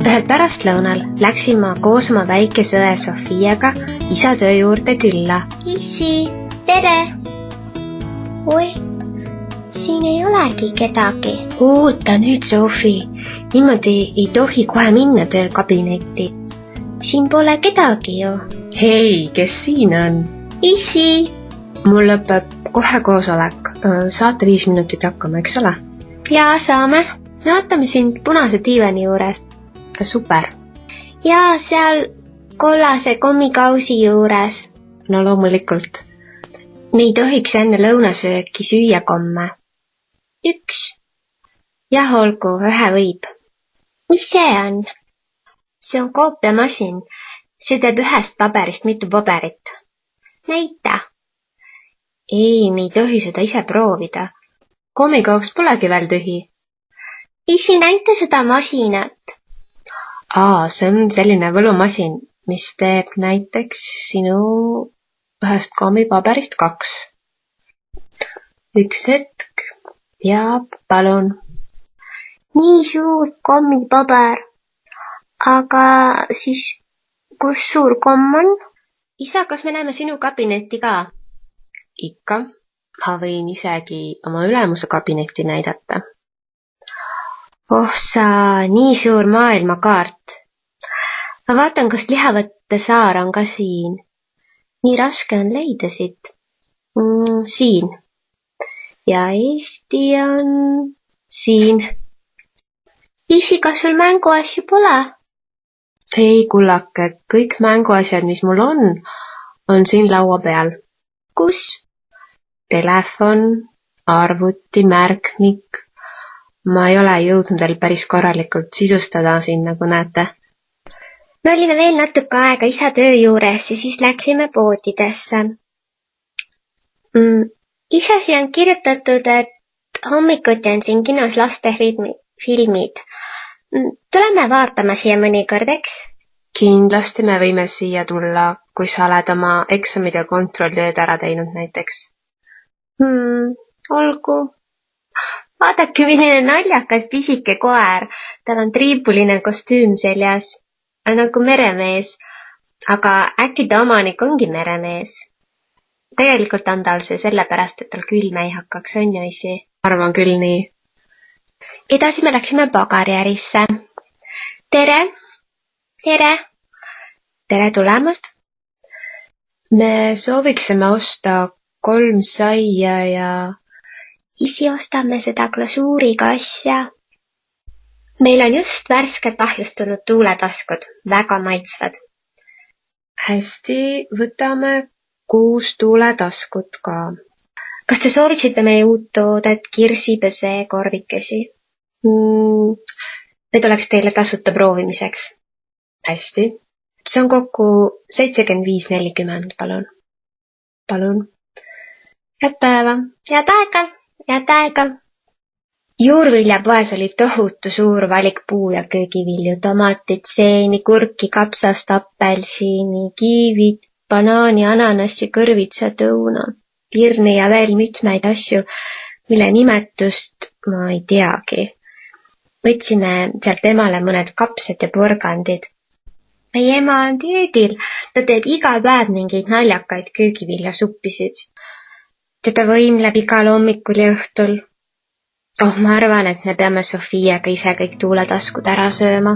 Ühel pärastlõunal läksin ma koos oma väikese õe Sofiaga isa töö juurde külla. Issi, tere! Oi, siin ei olegi kedagi. Oota nüüd, Sofi. Niimoodi ei tohi kohe minna töökabinetti. Siin pole kedagi ju. Hei, kes siin on? Issi! Mul lõpeb kohe koosolek. Saate 5 minutit hakkama, eks ole? Jaa, saame. Me ootame sind punase diivani juures. Super. Jaa, seal kollase kommikausi juures. No loomulikult. Me ei tohiks enne lõunasööki süüa komme. 1. Jah, olgu, 1 võib. Mis see on? See on koopiamasin. See teeb 1 paberist mitu paberit. Näita. Ei, me ei tohi seda ise proovida. Kommikauks polegi veel tühi. Issi, näita seda masinat. See on selline võlumasin, mis teeb näiteks sinu 1 kommipaberist 2. 1 hetk ja palun. Nii suur kommipaber. Aga siis, kus suur komm on? Isa, kas me näeme sinu kabinetti ka? Ikka. Ma võin isegi oma ülemuse kabinetti näidata. Oh sa, nii suur maailmakaart. Ma vaatan, kas Lihavõtte saar on ka siin. Nii raske on leida siit. Siin. Ja Eesti on siin. Issi, kas sul mänguasju pole? Ei, kullake, kõik mänguasjad, mis mul on siin laua peal. Kus? Telefon, arvuti, märkmik. Ma ei ole jõudnud veel päris korralikult sisustada siin, nagu näete. Me olime veel natuke aega isa töö juures ja siis läksime poodidesse. Isa, siia on kirjutatud, et hommikuti on siin kinos lastefilmid. Tuleme vaatama siia mõnikord, eks? Kindlasti me võime siia tulla, kui sa oled oma eksamid ja kontrolltööd ära teinud näiteks. Olgu. Vaadake, milline naljakas pisike koer. Tal on triipuline kostüüm seljas, nagu meremees. Aga äkki ta omanik ongi meremees? Tegelikult on tal see sellepärast, et tal külm ei hakkaks, on ju, isi? Arvan küll nii. Edasi me läksime pagariärisse. Tere! Tere! Tere tulemast! Me sooviksime osta 3 saia ja... Issi, ostame seda glasuuriga asja. Meil on just värskelt ahjustunud tuuletaskud, väga maitsvad. Hästi, võtame 6 tuuletaskut ka. Kas te sooviksite meie uut toodet, kirsipese korvikesi? Need oleks teile tasuta proovimiseks. Hästi. See on kokku 75,40, palun. Palun. Head päeva. Head aega. Head aega. Juurviljapoes oli tohutu suur valik puu- ja köögivilju, tomatid, seeni, kurki, kapsast, appelsiini, kiivid, banaani, ananassi, kõrvitsat, õuna, pirni ja veel mitmeid asju, mille nimetust ma ei teagi. Võtsime sealt emale mõned kapsad ja porgandid. Meie ema on dieedil, ta teeb iga päev mingeid naljakaid köögiviljasuppisid. Teda võimleb igal hommikul ja õhtul. Ma arvan, et me peame Sofiaga ise kõik tuuletaskud ära sööma.